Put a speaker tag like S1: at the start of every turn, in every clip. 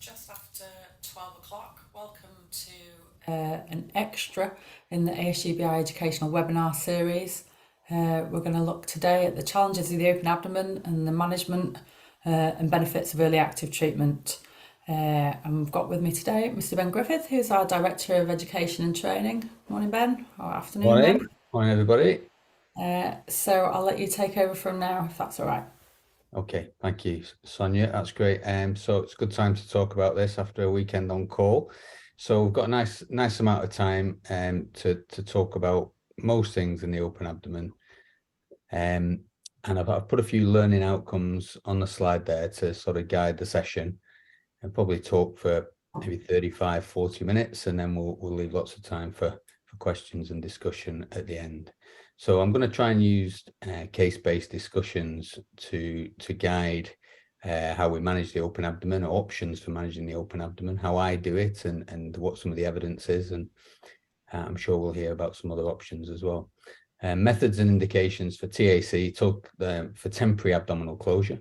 S1: just after 12 o'clock. Welcome to an extra in the ASGBI educational webinar series. We're going to look today at the challenges of the open abdomen and the management and benefits of early active treatment. And we've got with me today Mr. Ben Griffith, who's our Director of Education and Training. Morning, Ben, or afternoon.
S2: Morning. Morning, everybody.
S1: So I'll let you take over from now, if that's all right.
S2: Okay, thank you, Sonia. That's great. So it's a good time to talk about this after a weekend on call. So we've got a nice amount of time to talk about most things in the open abdomen. And I've put a few learning outcomes on the slide there to sort of guide the session, and probably talk for maybe 35, 40 minutes, and then we'll leave lots of time for questions and discussion at the end. So I'm going to try and use case-based discussions to guide how we manage the open abdomen, or options for managing the open abdomen, how I do it, and what some of the evidence is. And I'm sure we'll hear about some other options as well. Methods and indications for TAC, for temporary abdominal closure.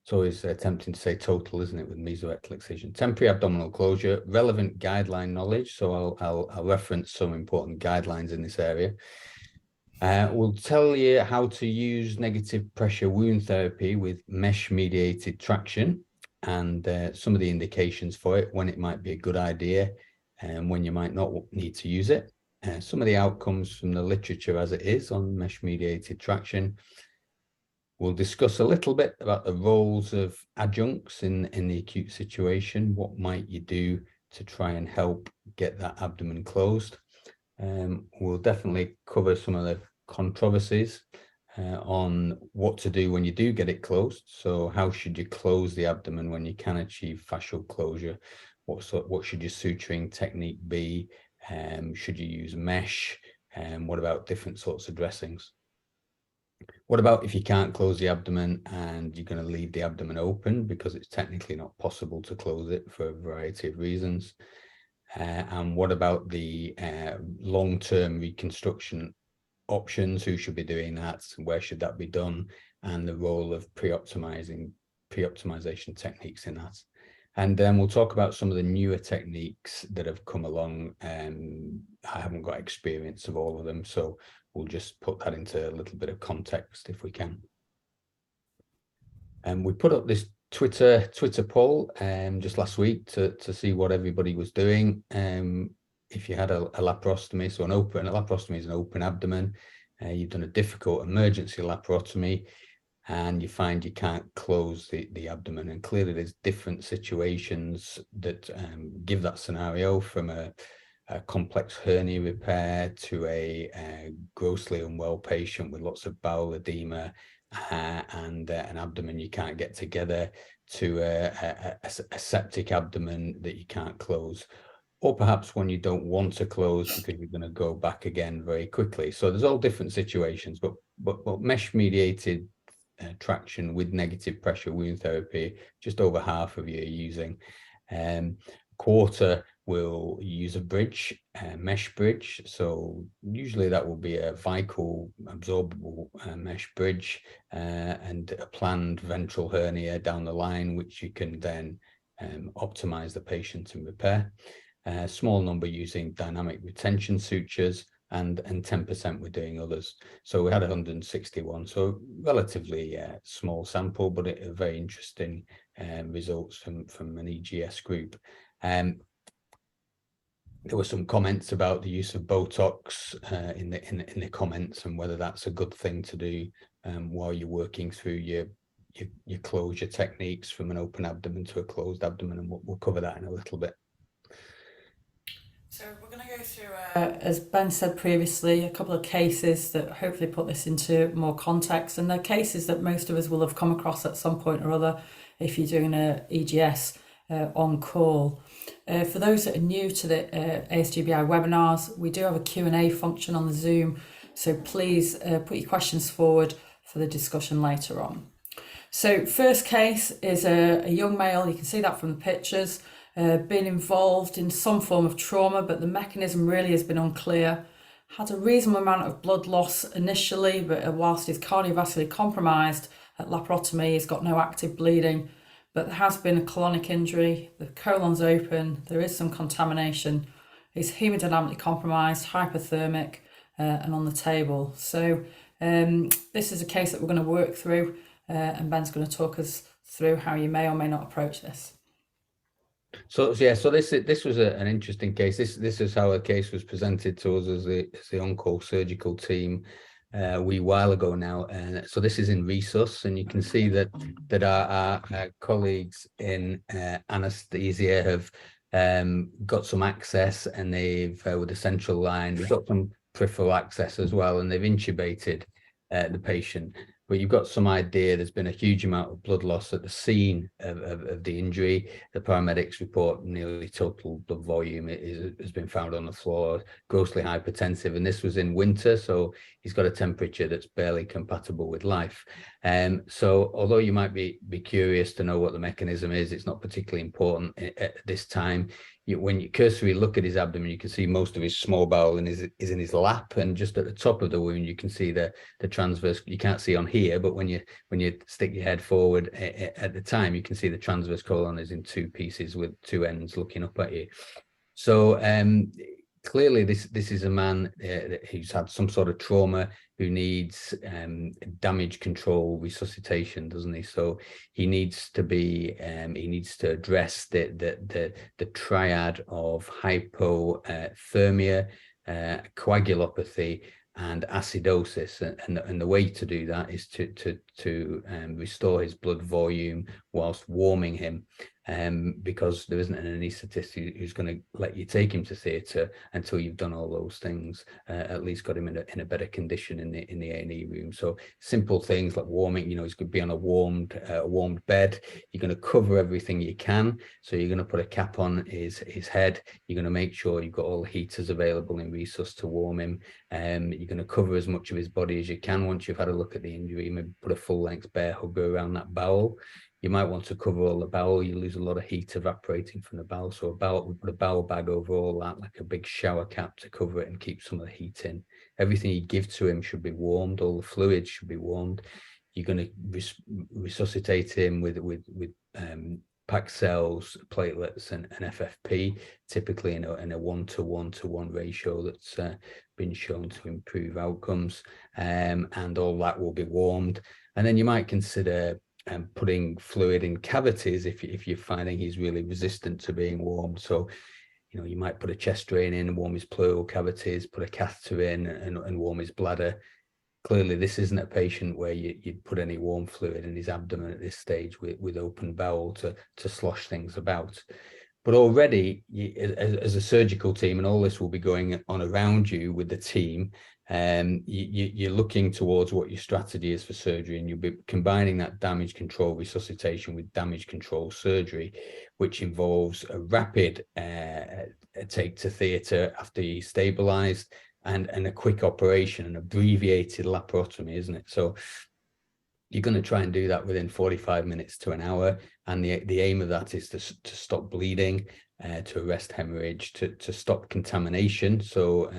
S2: It's always tempting to say total, isn't it, with mesorectal excision. Temporary abdominal closure, relevant guideline knowledge. So I'll reference some important guidelines in this area. We'll tell you how to use negative pressure wound therapy with mesh-mediated traction, and some of the indications for it, when it might be a good idea and when you might not need to use it. Some of the outcomes from the literature as it is on mesh-mediated traction. We'll discuss a little bit about the roles of adjuncts in the acute situation. What might you do to try and help get that abdomen closed? We'll definitely cover some of the controversies on what to do when you do get it closed. So how should you close the abdomen when you can achieve fascial closure? What should your suturing technique be? Should you use mesh? What about different sorts of dressings? What about if you can't close the abdomen and you're going to leave the abdomen open because it's technically not possible to close it for a variety of reasons? And what about the long-term reconstruction options? Who should be doing that? Where should that be done? And the role of pre-optimization techniques in that. And then we'll talk about some of the newer techniques that have come along. I haven't got experience of all of them, so we'll just put that into a little bit of context if we can. And we put up this Twitter poll just last week to see what everybody was doing. If you had a laparostomy, so a laparostomy is an open abdomen, you've done a difficult emergency laparotomy, and you find you can't close the abdomen. And clearly there's different situations that give that scenario, from a complex hernia repair to a grossly unwell patient with lots of bowel edema and an abdomen you can't get together, to a septic abdomen that you can't close, or perhaps one you don't want to close because you're going to go back again very quickly. So there's all different situations, but mesh-mediated traction with negative pressure wound therapy, just over half of you are using. Quarter will use a bridge, a mesh bridge. So usually that will be a Vicol absorbable mesh bridge and a planned ventral hernia down the line, which you can then optimize the patient and repair. A small number using dynamic retention sutures, and 10% were doing others. So we had 161, so relatively small sample, but a very interesting results from an EGS group. There were some comments about the use of Botox in the comments, and whether that's a good thing to do while you're working through your closure techniques from an open abdomen to a closed abdomen, and we'll cover that in a little bit.
S1: So we're going to go through, as Ben said previously, a couple of cases that hopefully put this into more context. And they're cases that most of us will have come across at some point or other if you're doing an EGS on call. For those that are new to the ASGBI webinars, we do have a Q&A function on the Zoom. So please put your questions forward for the discussion later on. So first case is a young male. You can see that from the pictures. Been involved in some form of trauma, but the mechanism really has been unclear. Had a reasonable amount of blood loss initially, but whilst he's cardiovascularly compromised at laparotomy, he's got no active bleeding. but there has been a colonic injury, the colon's open, there is some contamination, he's hemodynamically compromised, hypothermic, and on the table. So this is a case that we're going to work through, and Ben's going to talk us through how you may or may not approach this.
S2: So yeah, so this was an interesting case. This is how a case was presented to us as the on-call surgical team a wee while ago now. And so this is in resus, and you can see that our colleagues in anesthesia have got some access, and they've with the central line, they've got some peripheral access as well, and they've intubated the patient. But you've got some idea there's been a huge amount of blood loss at the scene of the injury. The paramedics report nearly total blood volume has been found on the floor, grossly hypertensive, and this was in winter, so he's got a temperature that's barely compatible with life. So although you might be curious to know what the mechanism is, it's not particularly important at this time. When you cursory look at his abdomen, you can see most of his small bowel is in his lap, and just at the top of the wound, you can see the transverse. You can't see on here, but when you stick your head forward at the time, you can see the transverse colon is in two pieces with two ends looking up at you. So clearly, this is a man who's had some sort of trauma, who needs damage control resuscitation, doesn't he? So he needs to be he needs to address the triad of hypothermia, coagulopathy, and acidosis, and the way to do that is to restore his blood volume whilst warming him, because there isn't an anaesthetist who's going to let you take him to theatre until you've done all those things, at least got him in a better condition in the A&E room. So simple things like warming, he's going to be on a warmed bed. You're going to cover everything you can. So you're going to put a cap on his head. You're going to make sure you've got all the heaters available in resus to warm him. You're going to cover as much of his body as you can. Once you've had a look at the injury, maybe put a full-length bear hugger around that bowel. You might want to cover all the bowel. You lose a lot of heat evaporating from the bowel. So we put a bowel bag over all that, like a big shower cap to cover it and keep some of the heat in. Everything you give to him should be warmed. All the fluids should be warmed. You're going to resuscitate him with packed cells, platelets, and FFP, typically in a 1:1:1 ratio that's been shown to improve outcomes. And all that will be warmed. And then you might consider putting fluid in cavities if you're finding he's really resistant to being warmed. So, you might put a chest drain in and warm his pleural cavities, put a catheter in and warm his bladder. Clearly, this isn't a patient where you'd put any warm fluid in his abdomen at this stage with open bowel to slosh things about. But already, as a surgical team, and all this will be going on around you with the team, you're looking towards what your strategy is for surgery, and you'll be combining that damage control resuscitation with damage control surgery, which involves a rapid take to theatre after you stabilised, and a quick operation, an abbreviated laparotomy, isn't it? So you're going to try and do that within 45 minutes to an hour. And the aim of that is to stop bleeding, to arrest hemorrhage, to stop contamination. So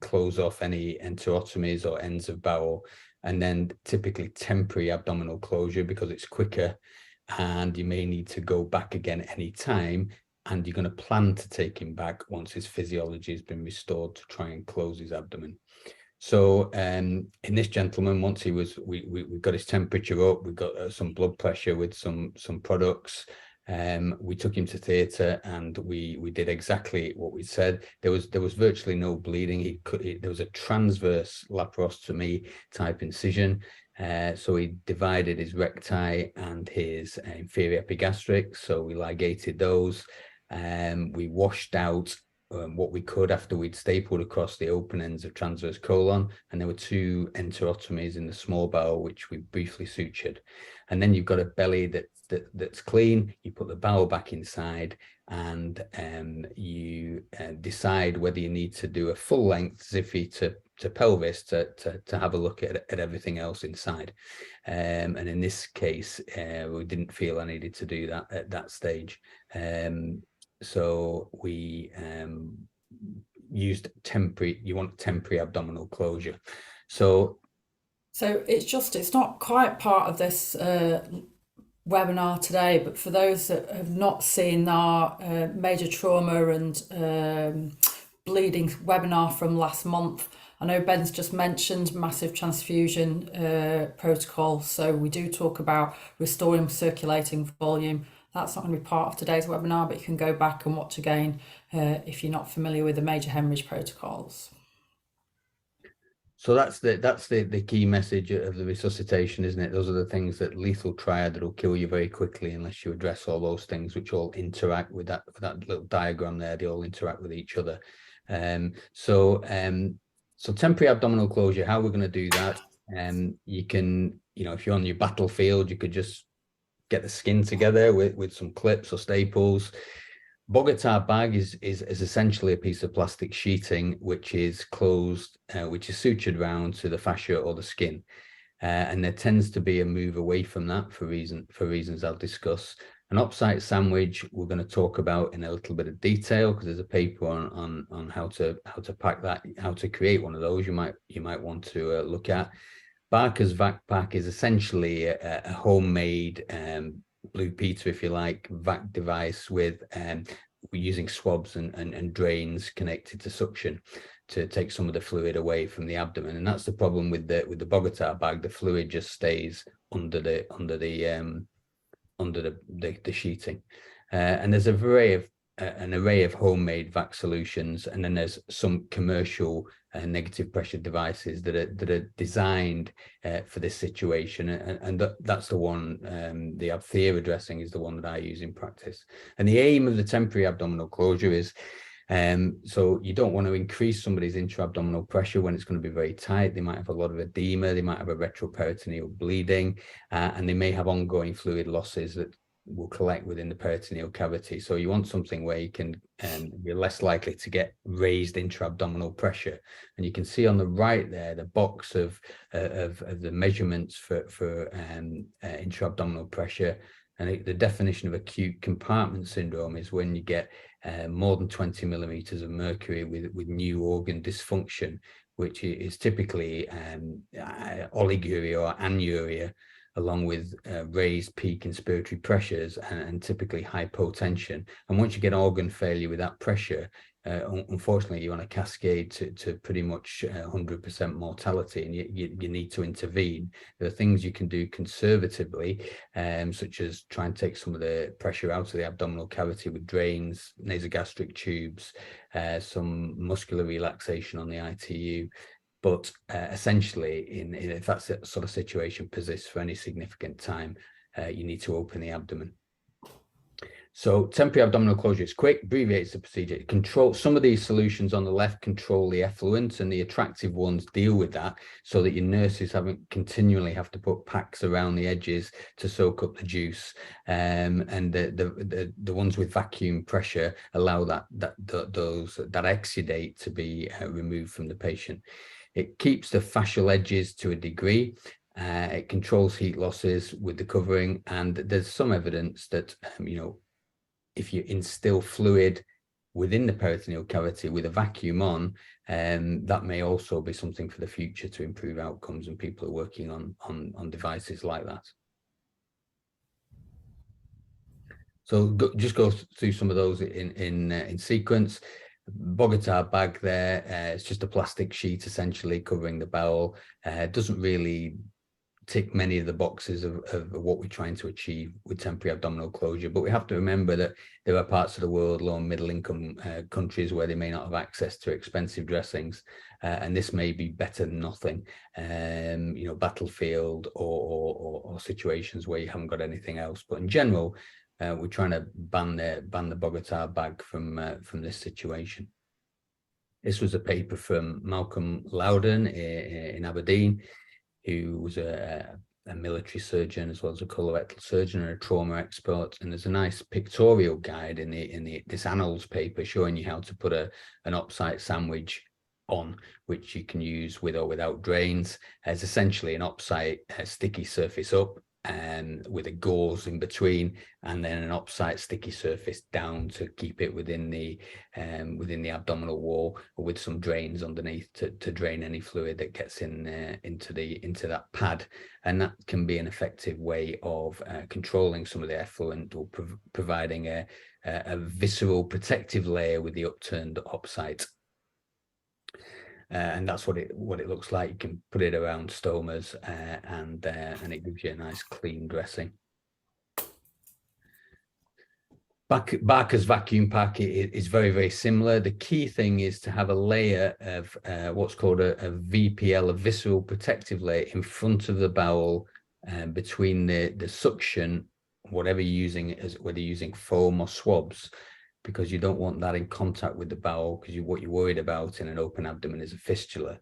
S2: close off any enterotomies or ends of bowel, and then typically temporary abdominal closure because it's quicker, and you may need to go back again at any time. And you're going to plan to take him back once his physiology has been restored to try and close his abdomen. So in this gentleman, once we got his temperature up, we got some blood pressure with some products. We took him to theatre, and we did exactly what we said. There was virtually no bleeding. There was a transverse laparostomy type incision. So he divided his recti and his inferior epigastric. So we ligated those. We washed out what we could after we'd stapled across the open ends of transverse colon, and there were 2 enterotomies in the small bowel, which we briefly sutured. And then you've got a belly that's clean. You put the bowel back inside, and you decide whether you need to do a full length Ziffy to pelvis to have a look at everything else inside. And in this case, we didn't feel I needed to do that at that stage. So we used temporary abdominal closure. So
S1: it's not quite part of this webinar today, but for those that have not seen our major trauma and bleeding webinar from last month, I know Ben's just mentioned massive transfusion protocol, so we do talk about restoring circulating volume. That's not going to be part of today's webinar, but you can go back and watch again if you're not familiar with the major hemorrhage protocols.
S2: So that's the key message of the resuscitation, isn't it? Those are the things, that lethal triad that will kill you very quickly unless you address all those things, which all interact with that little diagram there. They all interact with each other. So temporary abdominal closure, how we're going to do that? You can, if you're on your battlefield, you could just get the skin together with some clips or staples. Bogota bag is essentially a piece of plastic sheeting which is closed, which is sutured round to the fascia or the skin, and there tends to be a move away from that for reasons I'll discuss. An opsite sandwich we're going to talk about in a little bit of detail, because there's a paper on how to pack that, how to create one of those. You might want to look at. Barker's vac pack is essentially a homemade Blue Peter, if you like, vac device with using swabs and drains connected to suction to take some of the fluid away from the abdomen. And that's the problem with the Bogota bag. The fluid just stays under the sheeting. And there's an array of homemade vac solutions, and then there's some commercial negative pressure devices that are designed for this situation, and that's the one. The Abthea dressing is the one that I use in practice. And the aim of the temporary abdominal closure is, so you don't want to increase somebody's intra-abdominal pressure when it's going to be very tight. They might have a lot of edema, they might have a retroperitoneal bleeding, and they may have ongoing fluid losses that will collect within the peritoneal cavity. So you want something where you can be less likely to get raised intra-abdominal pressure. And you can see on the right there the box of the measurements for intra-abdominal pressure. And the definition of acute compartment syndrome is when you get more than 20 millimeters of mercury with new organ dysfunction, which is typically oliguria or anuria, along with raised peak inspiratory pressures and typically hypotension. And once you get organ failure with that pressure, unfortunately, you're on a cascade to pretty much 100% mortality, and you need to intervene. There are things you can do conservatively, such as try and take some of the pressure out of the abdominal cavity with drains, nasogastric tubes, some muscular relaxation on the ITU. But essentially, if that sort of situation persists for any significant time, you need to open the abdomen. So temporary abdominal closure is quick, abbreviates the procedure. Some of these solutions on the left control the effluent, and the attractive ones deal with that so that your nurses haven't continually have to put packs around the edges to soak up the juice. And the ones with vacuum pressure allow that exudate to be removed from the patient. It keeps the fascial edges to a degree. It controls heat losses with the covering, and there's some evidence that if you instill fluid within the peritoneal cavity with a vacuum on, that may also be something for the future to improve outcomes, and people are working on devices like that. So just go through some of those in sequence. Bogota bag there, it's just a plastic sheet essentially covering the bowel. Doesn't really tick many of the boxes of what we're trying to achieve with temporary abdominal closure, but we have to remember that there are parts of the world, low and middle income countries, where they may not have access to expensive dressings, and this may be better than nothing. Battlefield or situations where you haven't got anything else, but in general, we're trying to ban the Bogota bag from this situation. This was a paper from Malcolm Loudon in Aberdeen, who was a military surgeon as well as a colorectal surgeon and a trauma expert. And there's a nice pictorial guide in this Annals paper showing you how to put an opsite sandwich on, which you can use with or without drains, as essentially an opsite sticky surface up with a gauze in between, and then an opsite sticky surface down to keep it within the abdominal wall, with some drains underneath to drain any fluid that gets into that pad. And that can be an effective way of controlling some of the effluent, or providing a visceral protective layer with the upturned opsite. And that's what it looks like. You can put it around stomas, and it gives you a nice clean dressing. Barker's vacuum pack is very, very similar. The key thing is to have a layer of what's called a VPL, a visceral protective layer, in front of the bowel, between the suction, whatever you're using, whether you're using foam or swabs, because you don't want that in contact with the bowel, because what you're worried about in an open abdomen is a fistula.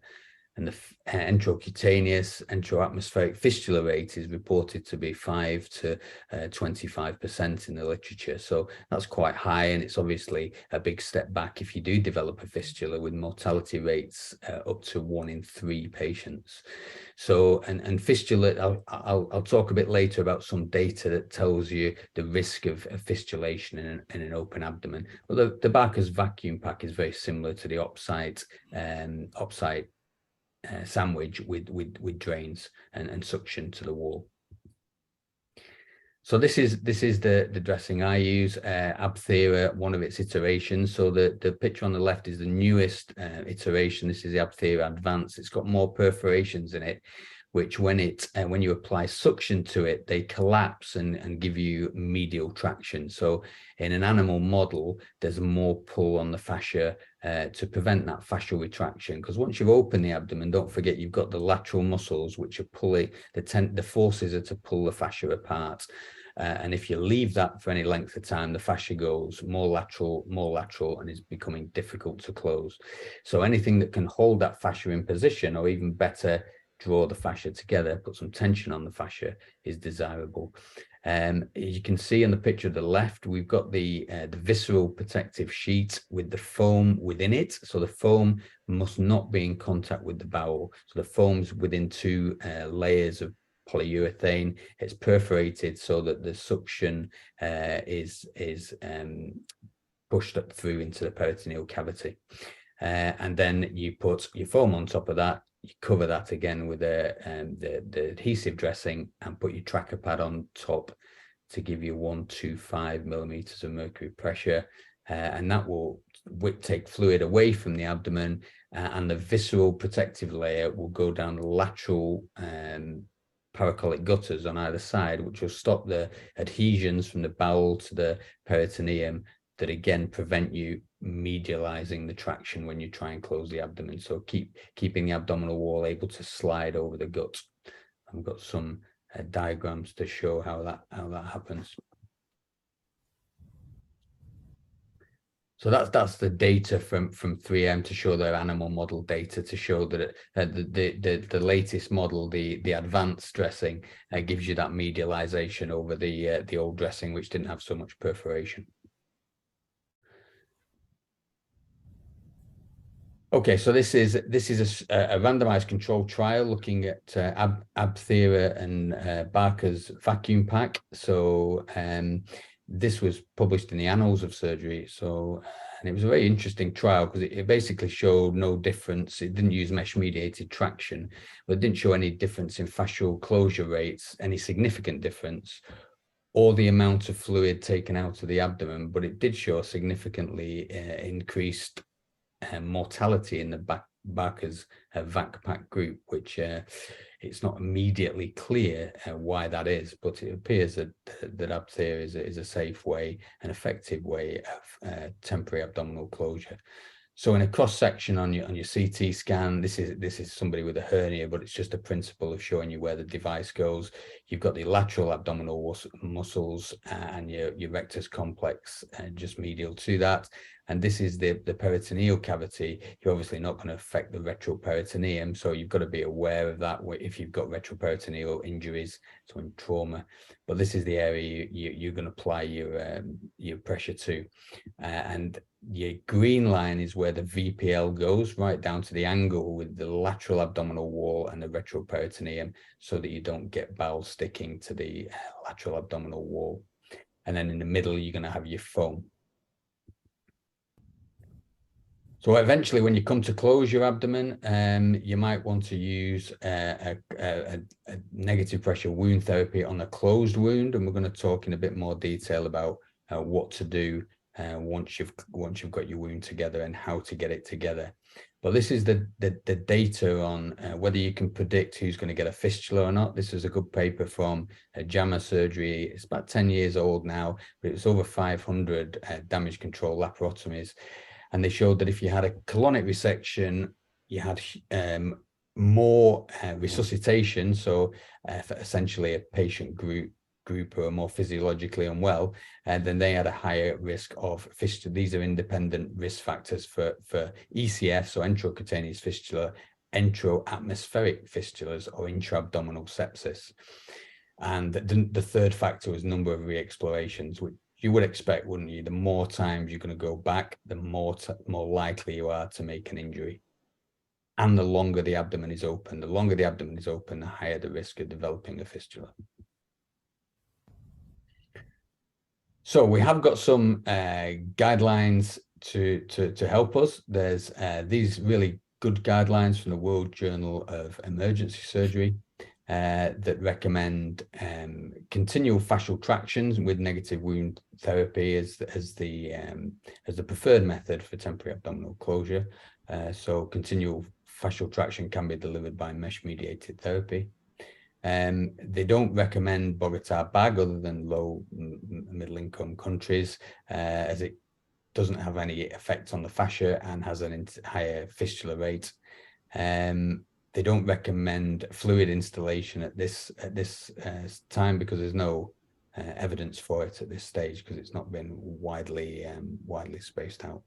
S2: And the enterocutaneous, enteroatmospheric fistula rate is reported to be 5 to 25% in the literature. So that's quite high, and it's obviously a big step back if you do develop a fistula, with mortality rates up to 1 in 3 patients. So, and fistula, I'll talk a bit later about some data that tells you the risk of fistulation in an open abdomen. But the Barker's vacuum pack is very similar to the opsite sandwich with drains and suction to the wall. So this is the dressing I use, Abthera, one of its iterations. So the picture on the left is the newest iteration. This is the Abthera Advanced. It's got more perforations in it, which when you apply suction to it, they collapse and give you medial traction. So in an animal model, there's more pull on the fascia to prevent that fascial retraction. Because once you've opened the abdomen, don't forget you've got the lateral muscles which are pulling, the forces are to pull the fascia apart. And if you leave that for any length of time, the fascia goes more lateral, and is becoming difficult to close. So anything that can hold that fascia in position, or even better, draw the fascia together, put some tension on the fascia, is desirable. As you can see in the picture of the left, we've got the visceral protective sheet with the foam within it. So the foam must not be in contact with the bowel. So the foam's within 2 layers of polyurethane. It's perforated so that the suction is pushed up through into the peritoneal cavity. And then you put your foam on top of that. You cover that again with the adhesive dressing, and put your tracker pad on top to give you 125 millimeters of mercury pressure, and that will take fluid away from the abdomen, and the visceral protective layer will go down the lateral paracolic gutters on either side, which will stop the adhesions from the bowel to the peritoneum that again prevent you medializing the traction when you try and close the abdomen. So keeping the abdominal wall able to slide over the gut. I've got some diagrams to show how that happens. So that's the data from 3M to show their animal model data to show that the latest model, the advanced dressing, gives you that medialization over the old dressing, which didn't have so much perforation. Okay, so this is a randomized controlled trial looking at Abthera and Barker's vacuum pack. So this was published in the Annals of Surgery. So, and it was a very interesting trial because it basically showed no difference. It didn't use mesh-mediated traction, but it didn't show any difference in fascial closure rates, any significant difference, or the amount of fluid taken out of the abdomen. But it did show significantly increased mortality in the Barker's vac pack group, which it's not immediately clear why that is, but it appears that Abthera is a safe way, an effective way of temporary abdominal closure. So in a cross section on your CT scan, this is somebody with a hernia, but it's just a principle of showing you where the device goes. You've got the lateral abdominal muscles and your rectus complex just medial to that. And this is the peritoneal cavity. You're obviously not going to affect the retroperitoneum, so you've got to be aware of that if you've got retroperitoneal injuries, so in trauma. But this is the area you're going to apply your pressure to, and your green line is where the VPL goes, right down to the angle with the lateral abdominal wall and the retroperitoneum, so that you don't get bowel stiffness sticking to the lateral abdominal wall. And then in the middle, you're going to have your foam. So eventually, when you come to close your abdomen, you might want to use a negative pressure wound therapy on a closed wound, and we're going to talk in a bit more detail about what to do once you've got your wound together and how to get it together. But this is the data on whether you can predict who's going to get a fistula or not. This is a good paper from JAMA Surgery. It's about 10 years old now, but it was over 500 damage control laparotomies. And they showed that if you had a colonic resection, you had more resuscitation. So for essentially a patient group who are more physiologically unwell, then they had a higher risk of fistula. These are independent risk factors for ECF, so enterocutaneous fistula, enteroatmospheric fistulas, or intra-abdominal sepsis. And the third factor was number of re-explorations, which you would expect, wouldn't you? The more times you're going to go back, the more likely you are to make an injury. And the longer the abdomen is open. The longer the abdomen is open, the higher the risk of developing a fistula. So we have got some guidelines to help us. There's these really good guidelines from the World Journal of Emergency Surgery that recommend continual fascial tractions with negative wound therapy as the preferred method for temporary abdominal closure. So continual fascial traction can be delivered by mesh-mediated therapy. They don't recommend Bogota bag other than low middle income countries, as it doesn't have any effect on the fascia and has a higher fistula rate. They don't recommend fluid installation at this time because there's no evidence for it at this stage because it's not been widely spaced out.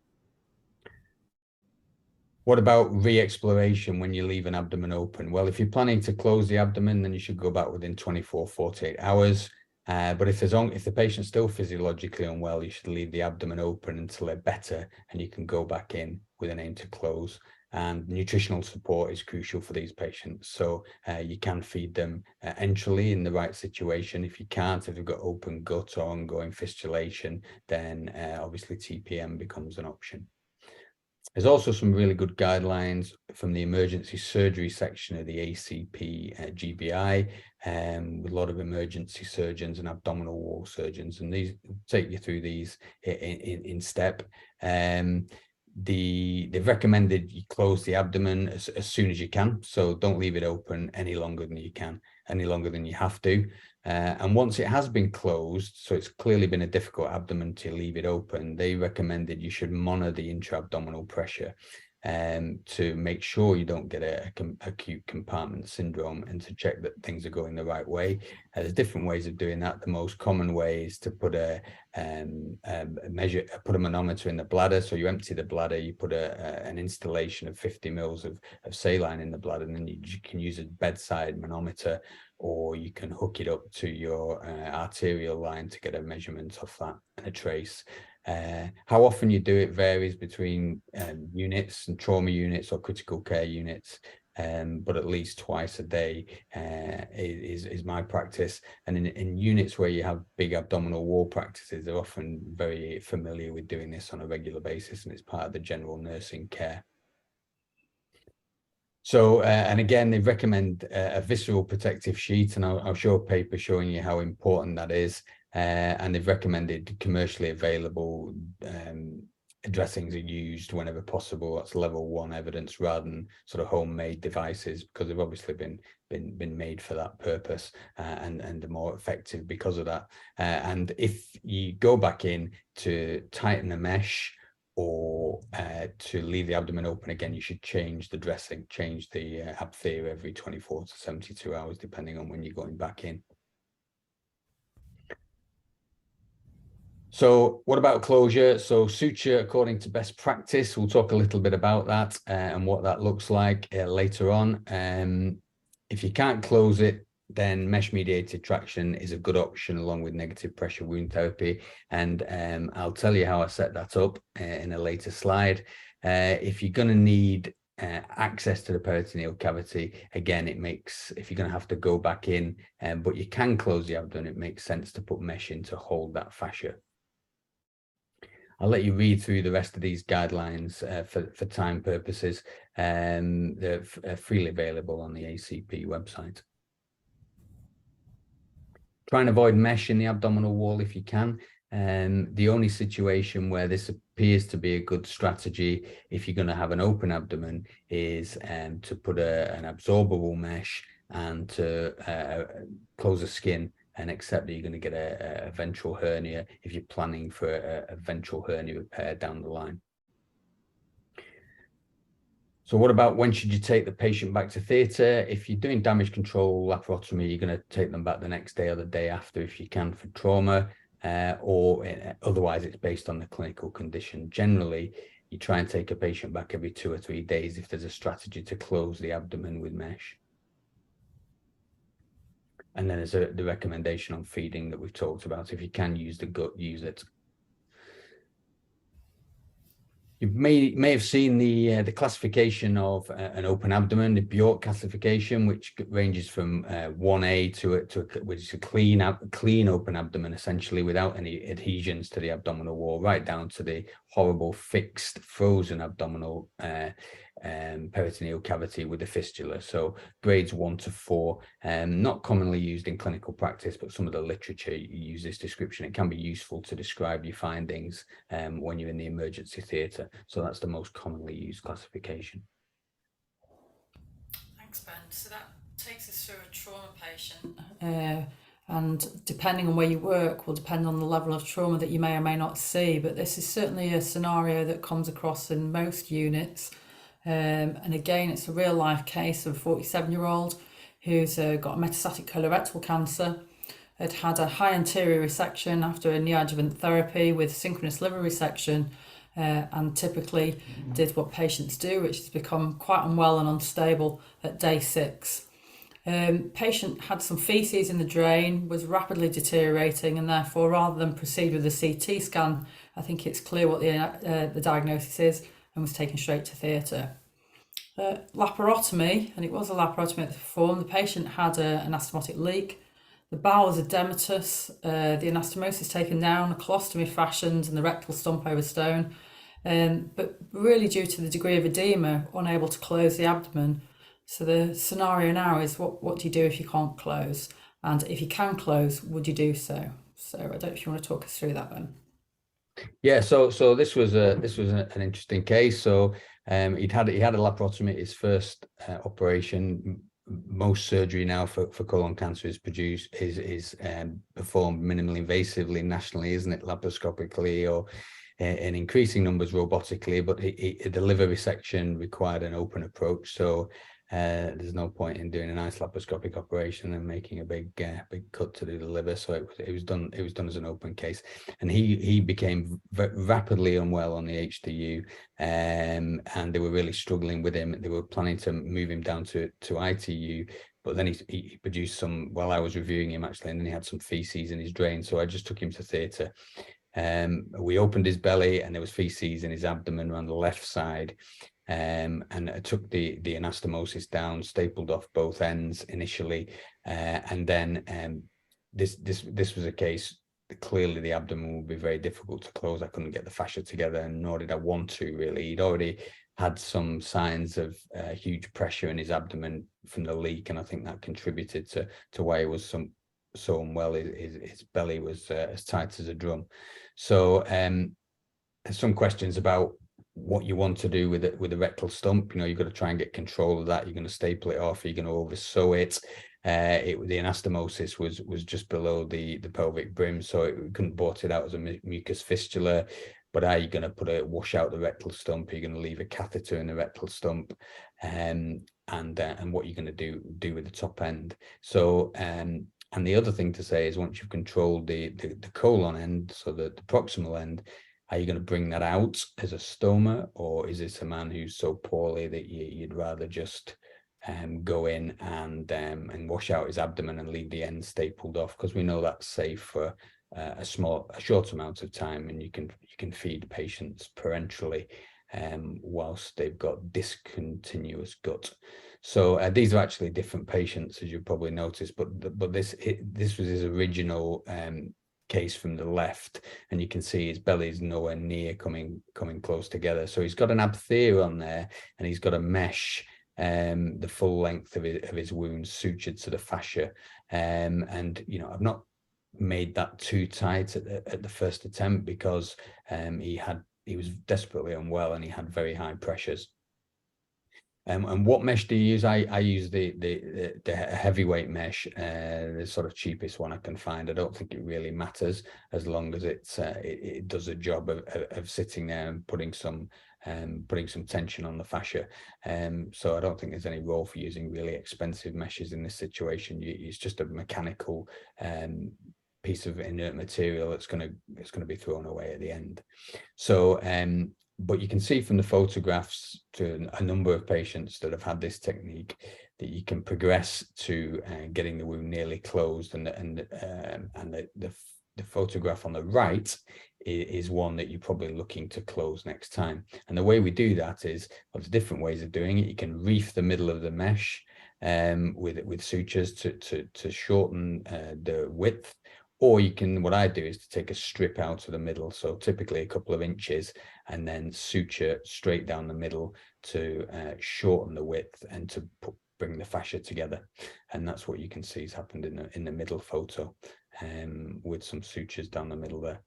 S2: What about re-exploration when you leave an abdomen open? Well, if you're planning to close the abdomen, then you should go back within 24, 48 hours. But if the patient's still physiologically unwell, you should leave the abdomen open until they're better and you can go back in with an aim to close. And nutritional support is crucial for these patients. So you can feed them enterally in the right situation. If you can't, if they've got open gut or ongoing fistulation, then obviously TPM becomes an option. There's also some really good guidelines from the emergency surgery section of the ACP GBI, with a lot of emergency surgeons and abdominal wall surgeons, and these take you through these in step. They've recommended you close the abdomen as soon as you can, so don't leave it open any longer than you can, any longer than you have to. And once it has been closed, so it's clearly been a difficult abdomen to leave it open, they recommended you should monitor the intra-abdominal pressure to make sure you don't get an acute compartment syndrome and to check that things are going the right way. There's different ways of doing that. The most common way is to put a manometer in the bladder. So you empty the bladder, you put an installation of 50 mils of saline in the bladder, and then you can use a bedside manometer, or you can hook it up to your arterial line to get a measurement of that and a trace. How often you do it varies between units and trauma units or critical care units, but at least twice a day is my practice. And in units where you have big abdominal wall practices, they're often very familiar with doing this on a regular basis, and it's part of the general nursing care. So, and again, they recommend a visceral protective sheet, and I'll show a paper showing you how important that is. And they've recommended commercially available dressings are used whenever possible. That's level 1 evidence rather than sort of homemade devices, because they've obviously been made for that purpose and are more effective because of that. And if you go back in to tighten the mesh or to leave the abdomen open again, you should change the dressing, change the abthea every 24 to 72 hours, depending on when you're going back in. So what about closure? So suture according to best practice, we'll talk a little bit about that and what that looks like later on. If you can't close it, then mesh-mediated traction is a good option along with negative pressure wound therapy. And I'll tell you how I set that up in a later slide. If you're going to need access to the peritoneal cavity, again, it makes, if you're going to have to go back in, but you can close the abdomen, it makes sense to put mesh in to hold that fascia. I'll let you read through the rest of these guidelines for time purposes. They're freely available on the ACP website. Try and avoid mesh in the abdominal wall if you can. The only situation where this appears to be a good strategy, if you're going to have an open abdomen, is to put an absorbable mesh and to close the skin and accept that you're going to get a ventral hernia if you're planning for a ventral hernia repair down the line. So what about when should you take the patient back to theatre? If you're doing damage control laparotomy, you're going to take them back the next day or the day after if you can for trauma, or otherwise it's based on the clinical condition. Generally, you try and take a patient back every 2 or 3 days if there's a strategy to close the abdomen with mesh. And then there's the recommendation on feeding that we've talked about. If you can use the gut, use it. You may have seen the classification of an open abdomen, the Bjork classification, which ranges from 1A which is a clean open abdomen, essentially without any adhesions to the abdominal wall, right down to the horrible fixed frozen abdominal peritoneal cavity with a fistula. So grades 1 to 4, not commonly used in clinical practice, but some of the literature use this description. It can be useful to describe your findings when you're in the emergency theatre. So that's the most commonly used classification.
S1: Thanks, Ben. So that takes us through a trauma patient, and depending on where you work will depend on the level of trauma that you may or may not see, but this is certainly a scenario that comes across in most units. And again, it's a real life case of a 47-year-old who's got metastatic colorectal cancer, had had a high anterior resection after a neoadjuvant therapy with synchronous liver resection, and typically did what patients do, which is become quite unwell and unstable at day 6. Patient had some feces in the drain, was rapidly deteriorating, and therefore rather than proceed with a CT scan, I think it's clear what the diagnosis is, and was taken straight to theatre. Laparotomy, and it was a laparotomy that performed. The patient had an anastomotic leak. The bowel was edematous, the anastomosis taken down, a colostomy fashioned, and the rectal stump over stone. But really due to the degree of edema, unable to close the abdomen. So the scenario now is what do you do if you can't close? And if you can close, would you do so? So I don't know if you want to talk us through that then.
S2: Yeah, so this was an interesting case. So he had a laparotomy, his first operation. Most surgery now for colon cancer is performed minimally invasively nationally, isn't it? Laparoscopically or in increasing numbers robotically, but the liver resection required an open approach. So there's no point in doing a nice laparoscopic operation and making a big cut to do the liver. So it was done as an open case, and he became rapidly unwell on the HDU, and they were really struggling with him. They were planning to move him down to ITU, but then he produced some, while I was reviewing him actually, and then he had some feces in his drain. So I just took him to theatre. We opened his belly and there was feces in his abdomen around the left side. And I took the anastomosis down, stapled off both ends initially, and then this was a case. Clearly, the abdomen would be very difficult to close. I couldn't get the fascia together, and nor did I want to really. He'd already had some signs of huge pressure in his abdomen from the leak, and I think that contributed to why he was so unwell. His belly was as tight as a drum. So there's some questions about what you want to do with it, with the rectal stump. You know, you've got to try and get control of that. You're going to staple it off. You're going to over sew it. The anastomosis was just below the pelvic brim, so it couldn't bort it out as a mucus fistula. But are you going to wash out the rectal stump? Are you going to leave a catheter in the rectal stump? And what you're going to do with the top end. So and the other thing to say is once you've controlled the colon end, so the proximal end, are you going to bring that out as a stoma, or is this a man who's so poorly that you'd rather just go in and wash out his abdomen and leave the end stapled off? Because we know that's safe for a short amount of time, and you can feed patients parenterally whilst they've got discontinuous gut. So these are actually different patients, as you probably noticed, but this was his original case from the left, and you can see his belly's nowhere near coming close together. So he's got an abthera on there, and he's got a mesh the full length of his wound sutured to the fascia. And I've not made that too tight at the first attempt because he was desperately unwell and he had very high pressures. And what mesh do you use? I use the heavyweight mesh, the sort of cheapest one I can find. I don't think it really matters as long as it does a job of sitting there and putting some tension on the fascia. So I don't think there's any role for using really expensive meshes in this situation. It's just a mechanical piece of inert material that's going to be thrown away at the end. So but you can see from the photographs to a number of patients that have had this technique that you can progress to getting the wound nearly closed, and the photograph on the right is one that you're probably looking to close next time. And the way we do that is, well, there's different ways of doing it. You can reef the middle of the mesh with sutures to shorten the width. Or you can, what I do is to take a strip out of the middle, so typically a couple of inches, and then suture straight down the middle to shorten the width and to bring the fascia together. And that's what you can see has happened in the middle photo, with some sutures down the middle there.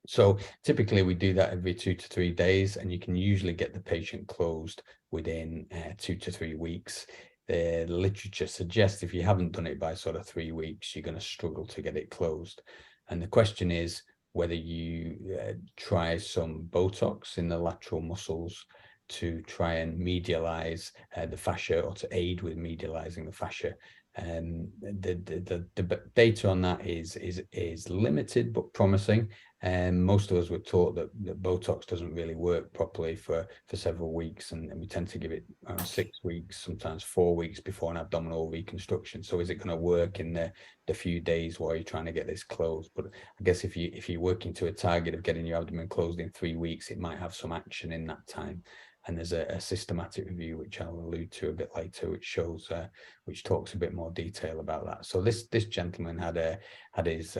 S2: So typically we do that every 2 to 3 days, and you can usually get the patient closed within 2 to 3 weeks. The literature suggests if you haven't done it by sort of 3 weeks, you're going to struggle to get it closed. And the question is whether you try some Botox in the lateral muscles to try and medialize the fascia, or to aid with medializing the fascia. The data on that is limited but promising. And most of us were taught that Botox doesn't really work properly for several weeks, and we tend to give it 6 weeks, sometimes 4 weeks before an abdominal reconstruction. So is it going to work in the few days while you're trying to get this closed? But I guess if you're working to a target of getting your abdomen closed in 3 weeks, it might have some action in that time. And there's a systematic review, which I'll allude to a bit later, which talks a bit more detail about that. So this gentleman had his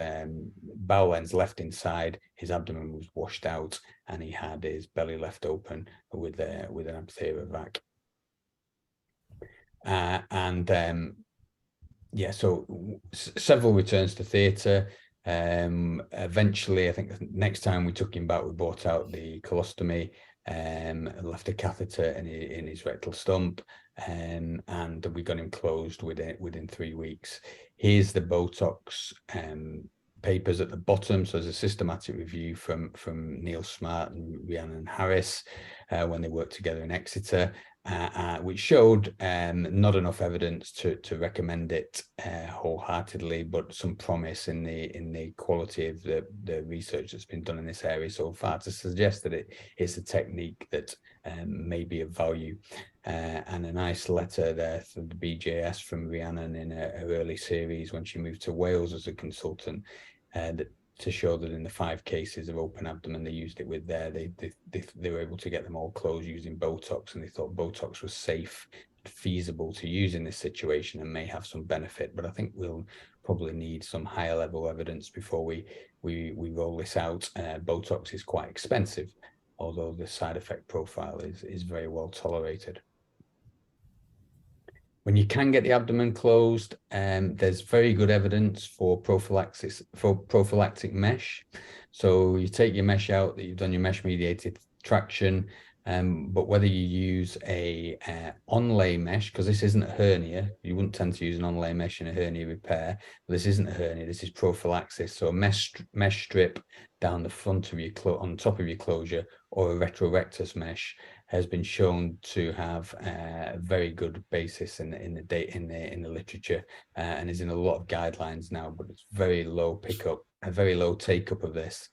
S2: bowel ends left inside, his abdomen was washed out, and he had his belly left open with an abthera vac. So several returns to theatre. Eventually, I think next time we took him back, we brought out the colostomy, left a catheter in his rectal stump, and we got him closed within 3 weeks. Here's the Botox papers at the bottom. So there's a systematic review from Neil Smart and Rhiannon Harris when they worked together in Exeter, which showed not enough evidence to recommend it wholeheartedly, but some promise in the quality of the research that's been done in this area so far to suggest that it's a technique that may be of value. And a nice letter there for the BJS from Rhiannon in her early series when she moved to Wales as a consultant, to show that in the 5 cases of open abdomen they used it with there, they were able to get them all closed using Botox, and they thought Botox was safe, feasible to use in this situation, and may have some benefit. But I think we'll probably need some higher level evidence before we roll this out. Botox is quite expensive, although the side effect profile is very well tolerated. When you can get the abdomen closed, there's very good evidence for prophylactic mesh. So you take your mesh out that you've done your mesh mediated traction, but whether you use a onlay mesh, because this isn't a hernia, you wouldn't tend to use an onlay mesh in a hernia repair. But this isn't a hernia, this is prophylaxis. So a mesh strip down the front of your on top of your closure, or a retrorectus mesh, has been shown to have a very good basis in the literature, and is in a lot of guidelines now. But it's very low pickup, a very low take up of this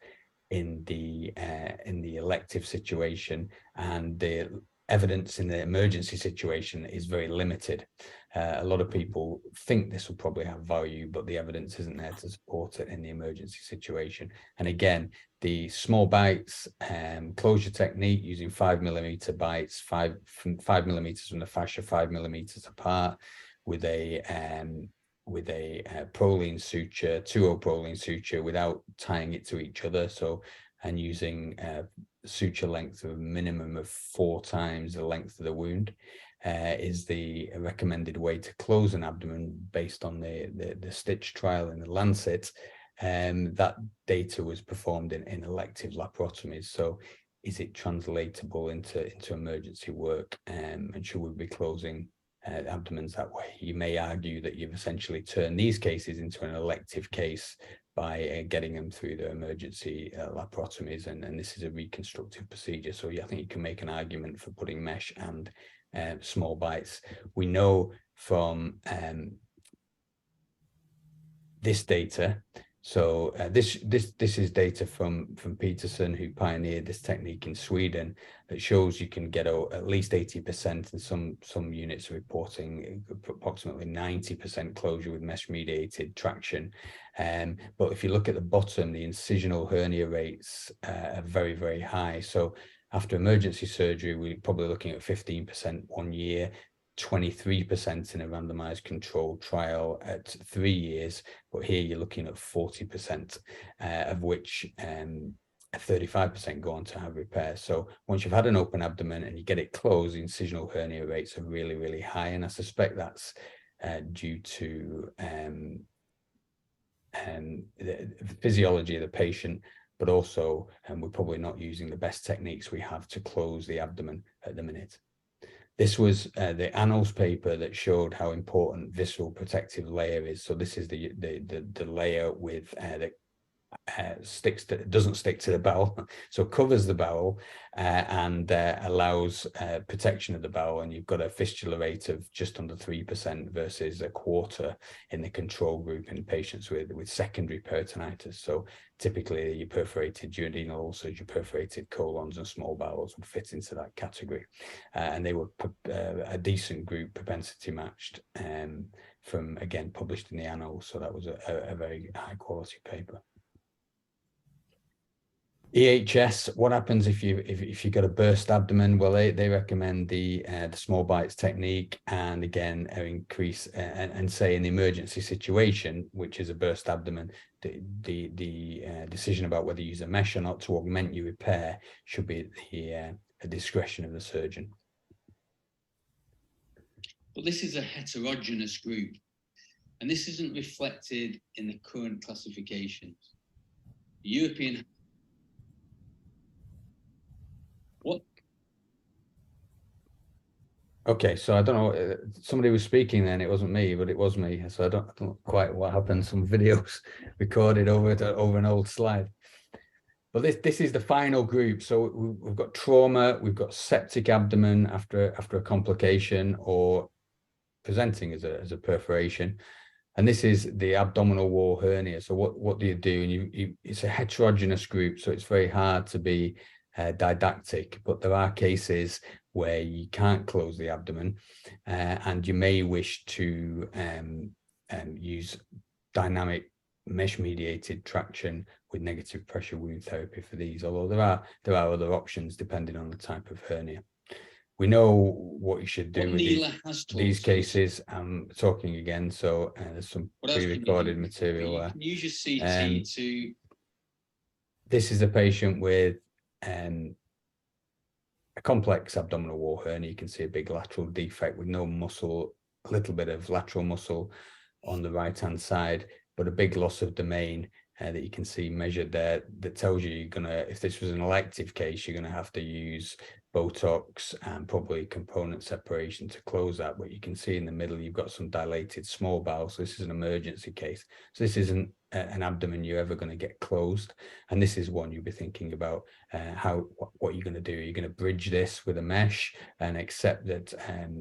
S2: in the elective situation, and the evidence in the emergency situation is very limited. A lot of people think this will probably have value, but the evidence isn't there to support it in the emergency situation. And again, the small bites, closure technique using 5mm bites, 5mm from the fascia, 5mm apart, with a proline suture, 2-0 proline suture, without tying it to each other. So, and using suture length of a minimum of 4 times the length of the wound is the recommended way to close an abdomen based on the Stitch trial in the Lancet. That data was performed in elective laparotomies. So is it translatable into emergency work, and should we be closing abdomens that way? You may argue that you've essentially turned these cases into an elective case by getting them through the emergency laparotomies, and this is a reconstructive procedure. So yeah, I think you can make an argument for putting mesh and small bites. We know from this data. So this is data from Peterson, who pioneered this technique in Sweden, that shows you can get at least 80%, and some units are reporting approximately 90% closure with mesh-mediated traction. But if you look at the bottom, the incisional hernia rates are very, very high. So after emergency surgery, we're probably looking at 15% 1 year, 23% in a randomized controlled trial at 3 years, but here you're looking at 40%, of which 35% go on to have repairs. So once you've had an open abdomen and you get it closed, the incisional hernia rates are really, really high, and I suspect that's due to the physiology of the patient, but also we're probably not using the best techniques we have to close the abdomen at the minute. This was the Annals paper that showed how important visceral protective layer is. So this is the layer with that doesn't stick to the bowel, so covers the bowel and allows protection of the bowel. And you've got a fistula rate of just under 3% versus a quarter in the control group in patients with secondary peritonitis. So typically your perforated duodenal ulcers, your perforated colons and small bowels would fit into that category. And they were a decent group, propensity matched, from, again, published in the Annals. So that was a very high quality paper. EHS, what happens if you got a burst abdomen? Well, they recommend the small bites technique, and again increase and say in the emergency situation, which is a burst abdomen, the decision about whether you use a mesh or not to augment your repair should be at the discretion of the surgeon.
S3: But this is a heterogeneous group, and this isn't reflected in the current classifications. The European What?
S2: Okay, so I don't know. Somebody was speaking then. It wasn't me, but it was me. So I don't know quite what happened. Some videos recorded over an old slide. But this is the final group. So we've got trauma. We've got septic abdomen after a complication or presenting as a perforation. And this is the abdominal wall hernia. So what do you do? And it's a heterogeneous group, so it's very hard to be didactic, but there are cases where you can't close the abdomen, and you may wish to use dynamic mesh-mediated traction with negative pressure wound therapy for these, although there are other options depending on the type of hernia. We know what you should do with these cases. I'm talking again, so there's some pre-recorded material there.
S3: You can use your CT to...
S2: This is a patient with a complex abdominal wall hernia. You can see a big lateral defect with no muscle, a little bit of lateral muscle on the right-hand side, but a big loss of domain that you can see measured there that tells you you're gonna, if this was an elective case, you're gonna have to use Botox and probably component separation to close that. But you can see in the middle, you've got some dilated small bowel. So this is an emergency case. So this isn't an abdomen you're ever going to get closed. And this is one you'll be thinking about what you're going to do. You're going to bridge this with a mesh and accept that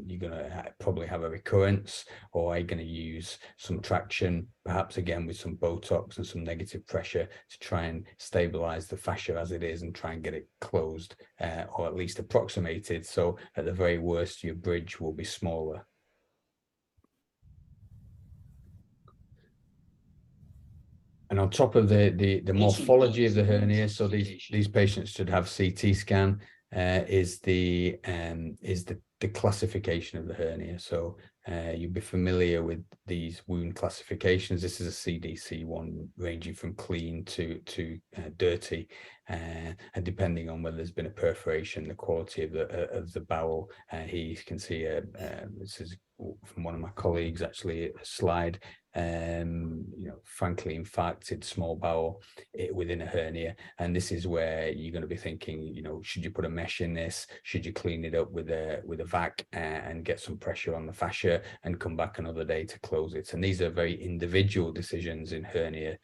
S2: you're going to probably have a recurrence, or are you going to use some traction, perhaps again with some Botox and some negative pressure to try and stabilize the fascia as it is and try and get it closed, or at least approximated. So at the very worst, your bridge will be smaller. And on top of the morphology of the hernia, so these patients should have CT scan, is the classification of the hernia. So you'll be familiar with these wound classifications. This is a CDC one, ranging from clean to dirty, and depending on whether there's been a perforation, the quality of the bowel. Here you can see this is from one of my colleagues, actually, a slide. Frankly infarcted small bowel within a hernia, and this is where you're going to be thinking, should you put a mesh in this? Should you clean it up with a vac and get some pressure on the fascia and come back another day to close it? And these are very individual decisions in hernia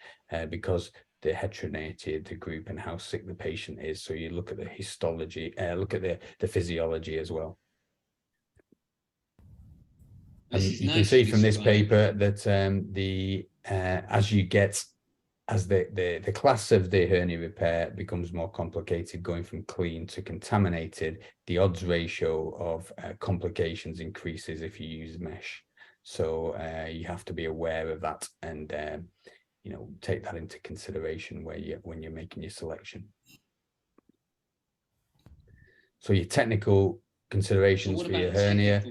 S2: because the heterogeneity of the group and how sick the patient is. So you look at the histology, look at the physiology as well. And you can see from this paper that as the class of the hernia repair becomes more complicated, going from clean to contaminated, the odds ratio of complications increases if you use mesh. So you have to be aware of that and take that into consideration when you're making your selection. So your technical considerations for your hernia,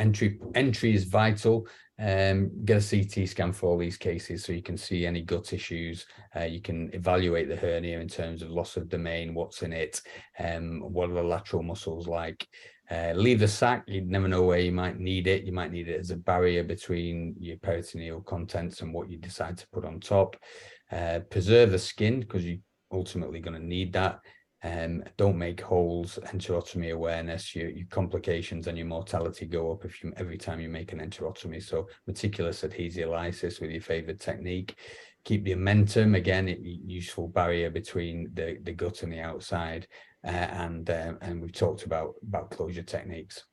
S2: entry is vital. Get a CT scan for all these cases so you can see any gut issues. You can evaluate the hernia in terms of loss of domain, what's in it, what are the lateral muscles like. Leave the sac. You'd never know where you might need it. You might need it as a barrier between your peritoneal contents and what you decide to put on top. Preserve the skin, because you're ultimately going to need that. Don't make holes. Enterotomy awareness, your complications and your mortality go up every time you make an enterotomy. So meticulous adhesiolysis with your favorite technique. Keep the omentum, again, useful barrier between the gut and the outside. And we've talked about closure techniques.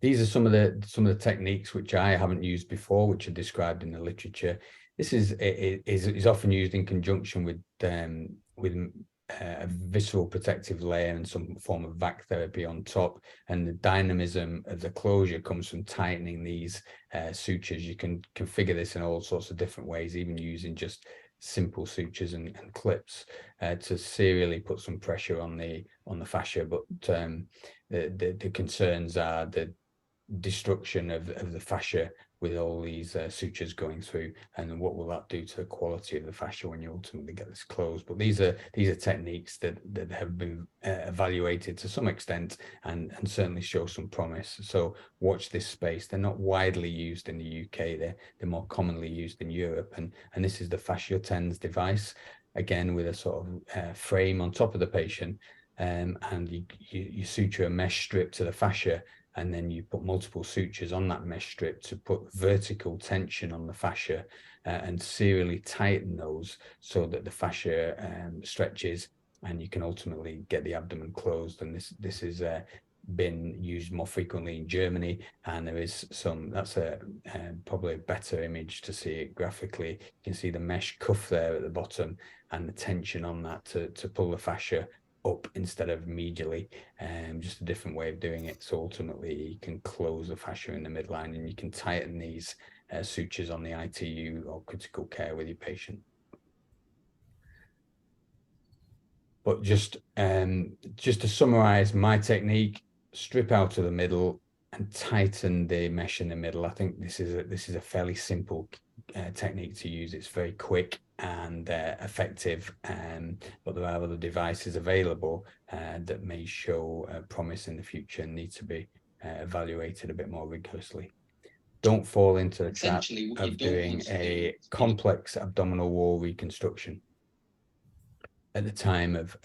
S2: These are some of the techniques which I haven't used before, which are described in the literature. This is often used in conjunction with a visceral protective layer and some form of vac therapy on top. And the dynamism of the closure comes from tightening these sutures. You can configure this in all sorts of different ways, even using just simple sutures and clips to serially put some pressure on the fascia. But the concerns are the destruction of the fascia with all these sutures going through, and what will that do to the quality of the fascia when you ultimately get this closed. But these are techniques that have been evaluated to some extent and certainly show some promise. So watch this space. They're not widely used in the UK. They're more commonly used in Europe, and this is the fasciotens device, again with a sort of frame on top of the patient, and you suture a mesh strip to the fascia, and then you put multiple sutures on that mesh strip to put vertical tension on the fascia and serially tighten those so that the fascia stretches, and you can ultimately get the abdomen closed. And this is been used more frequently in Germany, and there is that's probably a better image to see it graphically. You can see the mesh cuff there at the bottom and the tension on that to pull the fascia up instead of medially, just a different way of doing it. So ultimately you can close the fascia in the midline, and you can tighten these sutures on the ITU or critical care with your patient. But just to summarize my technique, strip out of the middle and tighten the mesh in the middle. I think this is a fairly simple technique to use. It's very quick and effective, but there are other devices available that may show promise in the future and need to be evaluated a bit more rigorously. Don't fall into the trap of doing a complex abdominal wall reconstruction at the time of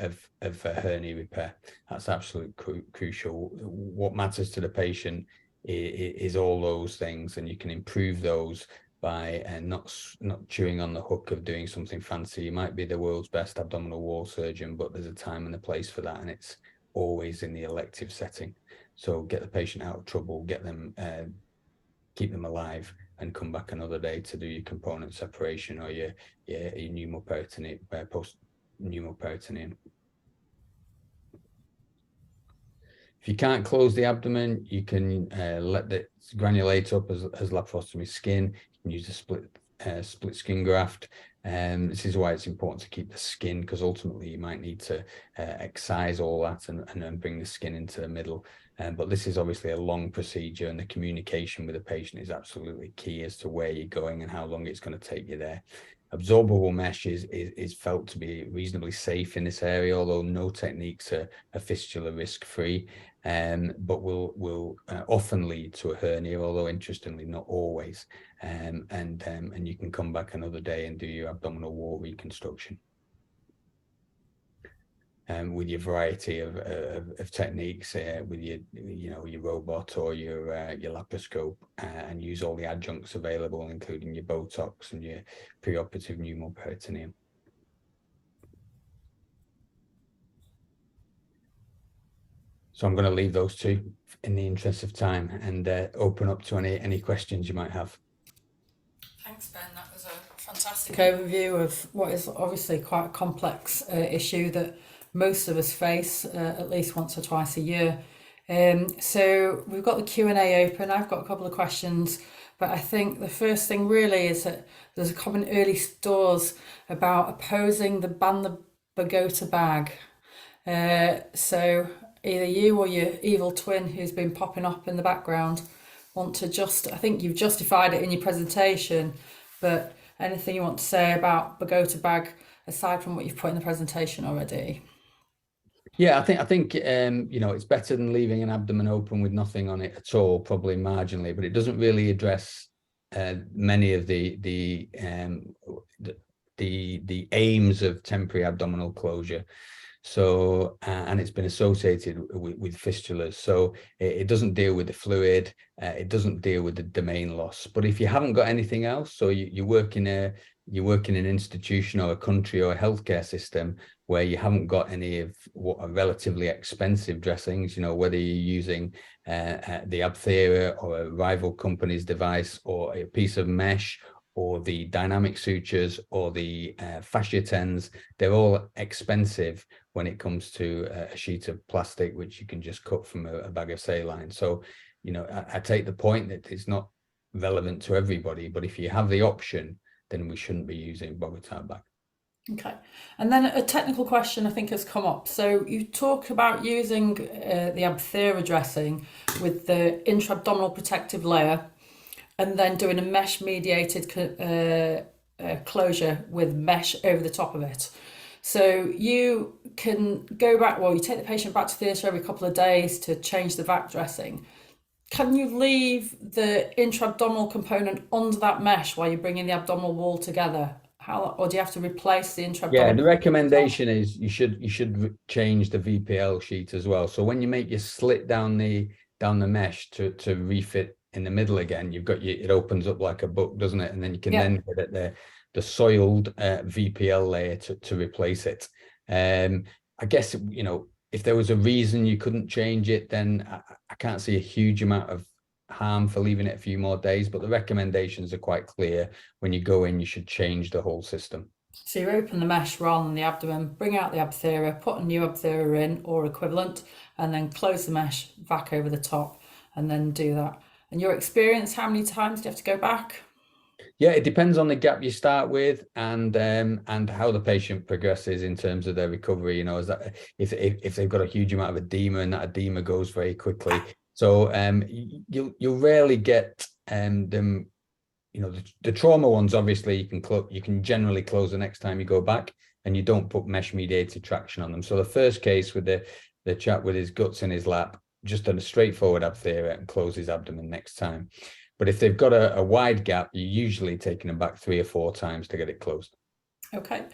S2: hernia repair. That's absolutely crucial. What matters to the patient is all those things, and you can improve those by not chewing on the hook of doing something fancy. You might be the world's best abdominal wall surgeon, but there's a time and a place for that, and it's always in the elective setting. So get the patient out of trouble, get them, keep them alive, and come back another day to do your component separation or your pneumoperitoneum, post pneumoperitoneum. If you can't close the abdomen, you can let it granulate up as laparostomy skin. You can use a split skin graft. This is why it's important to keep the skin, because ultimately you might need to excise all that and then bring the skin into the middle. But this is obviously a long procedure, and the communication with the patient is absolutely key as to where you're going and how long it's going to take you there. Absorbable mesh is felt to be reasonably safe in this area, although no techniques are fistula risk-free, but will often lead to a hernia, although interestingly not always. And you can come back another day and do your abdominal wall reconstruction. With your variety of techniques, with your robot or your laparoscope, and use all the adjuncts available, including your Botox and your preoperative pneumoperitoneum. So I'm going to leave those two in the interest of time and open up to any questions you might have.
S1: Thanks, Ben. That was a fantastic overview of what is obviously quite a complex issue that most of us face at least once or twice a year. So we've got the Q&A open. I've got a couple of questions, but I think the first thing really is that there's a common early stores about opposing the ban the Bogota bag. So either you or your evil twin who's been popping up in the background want to I think you've justified it in your presentation, but anything you want to say about Bogota bag aside from what you've put in the presentation already?
S2: Yeah, I think it's better than leaving an abdomen open with nothing on it at all, probably marginally, but it doesn't really address many of the aims of temporary abdominal closure. So and it's been associated with fistulas, so it doesn't deal with the fluid, it doesn't deal with the domain loss. But if you haven't got anything else, so you work in an institution or a country or a healthcare system where you haven't got any of what are relatively expensive dressings, whether you're using the Abthera or a rival company's device or a piece of mesh or the dynamic sutures or the fascia tens, they're all expensive when it comes to a sheet of plastic, which you can just cut from a bag of saline. So, I take the point that it's not relevant to everybody, but if you have the option, then we shouldn't be using Bogota bag.
S1: Okay. And then a technical question I think has come up. So you talk about using the Abthera dressing with the intra-abdominal protective layer and then doing a mesh mediated closure with mesh over the top of it. So you can go back, you take the patient back to theatre every couple of days to change the vac dressing. Can you leave the intra-abdominal component under that mesh while you're bringing the abdominal wall together? Or do you have to replace the intra-abdominal?
S2: Yeah, the recommendation is you should change the VPL sheet as well. So when you make your slit down the mesh to refit in the middle again, it opens up like a book, doesn't it? And then you can then get at the soiled VPL layer to replace it. I guess if there was a reason you couldn't change it, then I can't see a huge amount of harm for leaving it a few more days, but the recommendations are quite clear. When you go in, you should change the whole system.
S1: So you open the mesh rather than the abdomen, bring out the Abthera, put a new Abthera in or equivalent, and then close the mesh back over the top, and then do that. And your experience, how many times do you have to go back?
S2: Yeah, it depends on the gap you start with and how the patient progresses in terms of their recovery. Is that if they've got a huge amount of edema and that edema goes very quickly. So you'll rarely get them. The trauma ones, obviously, you can generally close the next time you go back, and you don't put mesh mediated traction on them. So the first case with the chap with his guts in his lap, just done a straightforward Abthera and close his abdomen next time. But if they've got a wide gap, you're usually taking them back 3 or 4 times to get it closed.
S1: Okay.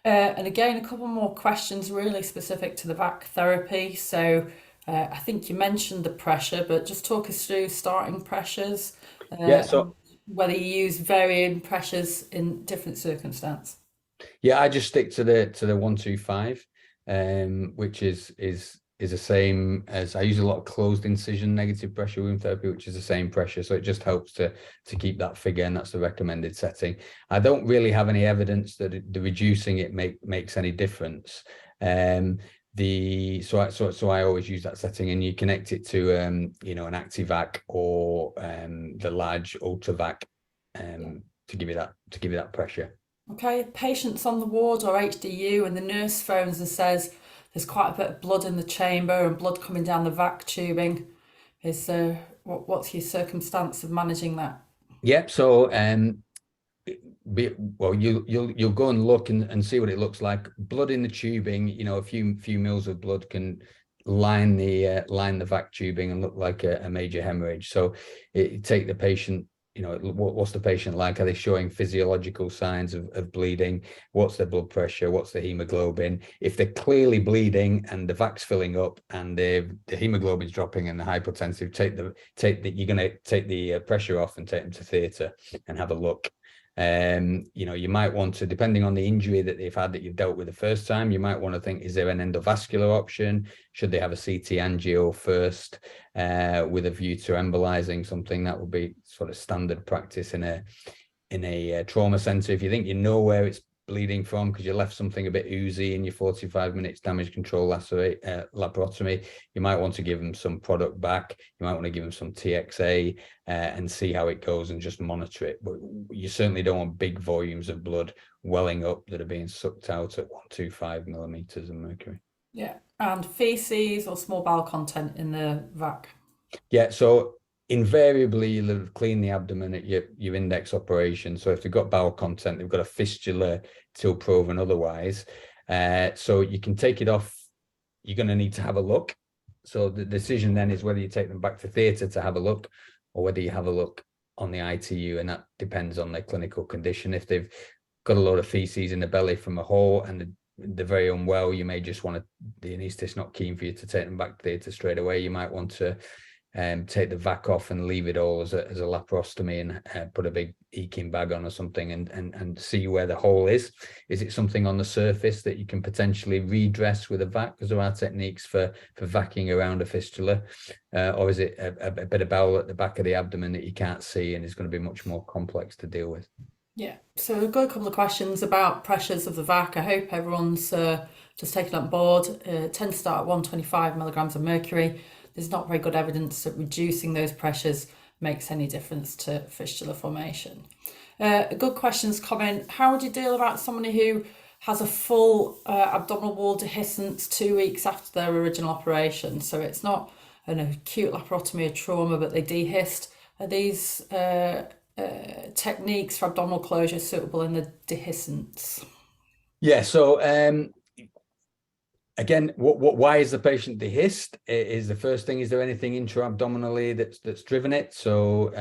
S1: And again, a couple more questions really specific to the vac therapy. So I think you mentioned the pressure, but just talk us through starting pressures,
S2: Yeah,
S1: and whether you use varying pressures in different circumstances.
S2: yeah, I just stick to the 125, which is the same as I use a lot of closed incision negative pressure wound therapy, which is the same pressure. So it just helps to keep that figure, and that's the recommended setting. I don't really have any evidence that the reducing it makes any difference. So I always use that setting, and you connect it to you know, an Activac or the large Ultravac to give you that pressure.
S1: Okay, patients on the ward or HDU, and the nurse phones and says there's quite a bit of blood in the chamber and blood coming down the vac tubing. What's your circumstance of managing that?
S2: Yep. So well, you'll go and look and see what it looks like. Blood in the tubing, you know, a few mils of blood can line the vac tubing and look like a major hemorrhage. So take the patient, you know, what's the patient like? Are they showing physiological signs of bleeding? What's their blood pressure? What's the hemoglobin? If they're clearly bleeding and the vac's filling up and the hemoglobin's dropping and the hypotensive, you're going to take the pressure off and take them to theatre and have a look. You know, you might want to, depending on the injury that they've had that you've dealt with the first time, you might want to think, is there an endovascular option? Should they have a CT angio first, with a view to embolizing something? That would be sort of standard practice in a trauma center. If you think you know where it's bleeding from because you left something a bit oozy in your 45 minutes damage control laparotomy, you might want to give them some product back. You might want to give them some TXA and see how it goes and just monitor it. But you certainly don't want big volumes of blood welling up that are being sucked out at 125 millimeters of mercury.
S1: Yeah, and feces or small bowel content in the vac.
S2: Yeah, so invariably you'll clean the abdomen at your index operation. So if they've got bowel content, they've got a fistula till proven otherwise. So you can take it off. You're going to need to have a look. So the decision then is whether you take them back to theatre to have a look, or whether you have a look on the ITU, and that depends on their clinical condition. If they've got a lot of feces in the belly from a hole and they're very unwell, you may just want to, the anaesthetist not keen for you to take them back to theatre straight away. You might want to take the vac off and leave it all as a laparostomy and put a big eking bag on or something and see where the hole is. Is it something on the surface that you can potentially redress with a vac? Because there are techniques for vacuuming around a fistula, or is it a bit of bowel at the back of the abdomen that you can't see and is going to be much more complex to deal with?
S1: Yeah, so we've got a couple of questions about pressures of the vac. I hope everyone's just taken on board. Tend to start at 125 milligrams of mercury. There's not very good evidence that reducing those pressures makes any difference to fistula formation. A good question's coming. How would you deal about somebody who has a full abdominal wall dehiscence 2 weeks after their original operation? So it's not an acute laparotomy or trauma, but they dehyst. Are these techniques for abdominal closure suitable in the dehiscence?
S2: Yeah, so again, why is the patient dehyst? Is the first thing, is there anything intra-abdominally that's driven it? So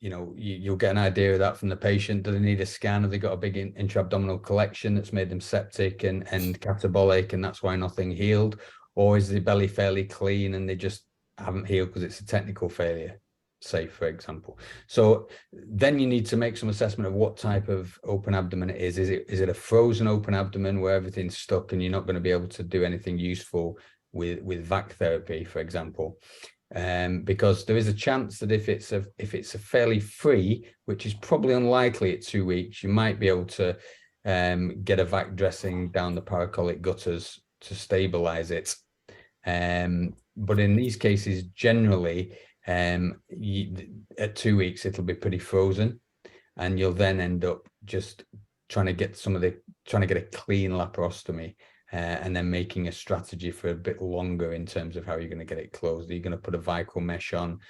S2: you know, you'll get an idea of that from the patient. Do they need a scan? Have they got a big intra-abdominal collection that's made them septic and catabolic, and that's why nothing healed? Or is the belly fairly clean and they just haven't healed because it's a technical failure, say, for example? So then you need to make some assessment of what type of open abdomen it is. Is it a frozen open abdomen where everything's stuck and you're not going to be able to do anything useful with vac therapy, for example? Because there is a chance that if it's a fairly free, which is probably unlikely at 2 weeks, you might be able to get a vac dressing down the paracolic gutters to stabilize it. But in these cases, generally, at 2 weeks, it'll be pretty frozen, and you'll then end up just trying to get a clean laparostomy. And then making a strategy for a bit longer in terms of how you're going to get it closed. Are you going to put a vicryl mesh on?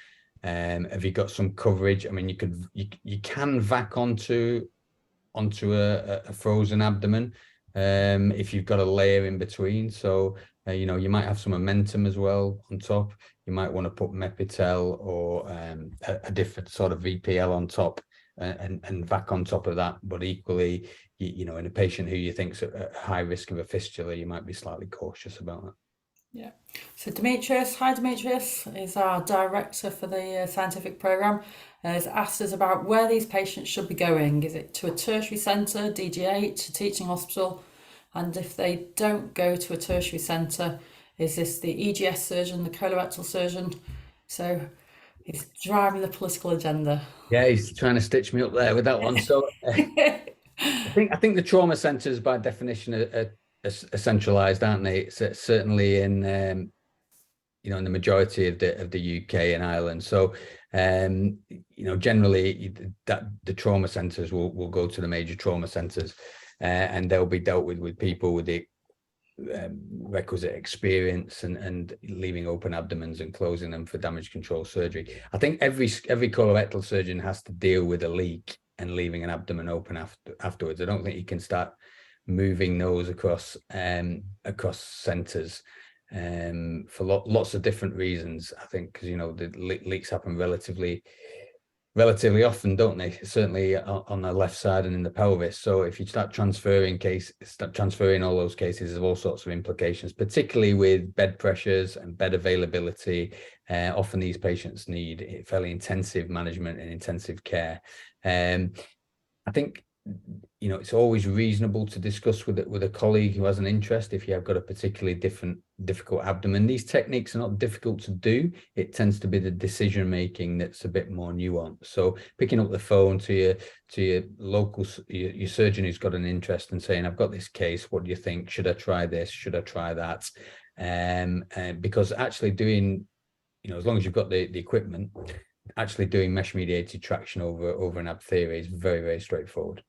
S2: Have you got some coverage? I mean, you can vac onto a frozen abdomen if you've got a layer in between. So you know, you might have some momentum as well on top. You might want to put Mepitel or a different sort of VPL on top. And vac on top of that, but equally, you know, in a patient who you think's at high risk of a fistula, you might be slightly cautious about that.
S1: Yeah. So Demetrius, hi Demetrius, is our director for the scientific program. Has asked us about where these patients should be going. Is it to a tertiary centre, DGH, a teaching hospital? And if they don't go to a tertiary centre, is this the EGS surgeon, the colorectal surgeon? So he's driving the political agenda.
S2: Yeah, he's trying to stitch me up there with that one. So I think the trauma centres by definition are centralised, aren't they? It's certainly in in the majority of the UK and Ireland. So generally that the trauma centres will go to the major trauma centres, and they'll be dealt with people with the requisite experience and leaving open abdomens and closing them for damage control surgery. I think every colorectal surgeon has to deal with a leak and leaving an abdomen open afterwards. I don't think you can start moving those across centres for lots of different reasons. I think because the leaks happen relatively often, don't they? Certainly on the left side and in the pelvis. So if you start transferring all those cases, there's all sorts of implications, particularly with bed pressures and bed availability. Often these patients need fairly intensive management and intensive care. I think it's always reasonable to discuss with a colleague who has an interest if you have got a particularly difficult abdomen. These techniques are not difficult to do. It tends to be the decision making that's a bit more nuanced. So picking up the phone to your local your surgeon who's got an interest and saying, I've got this case, what do you think? Should I try this? Should I try that? Because actually doing, as long as you've got the equipment, actually doing mesh mediated traction over an ab theory is very, very straightforward.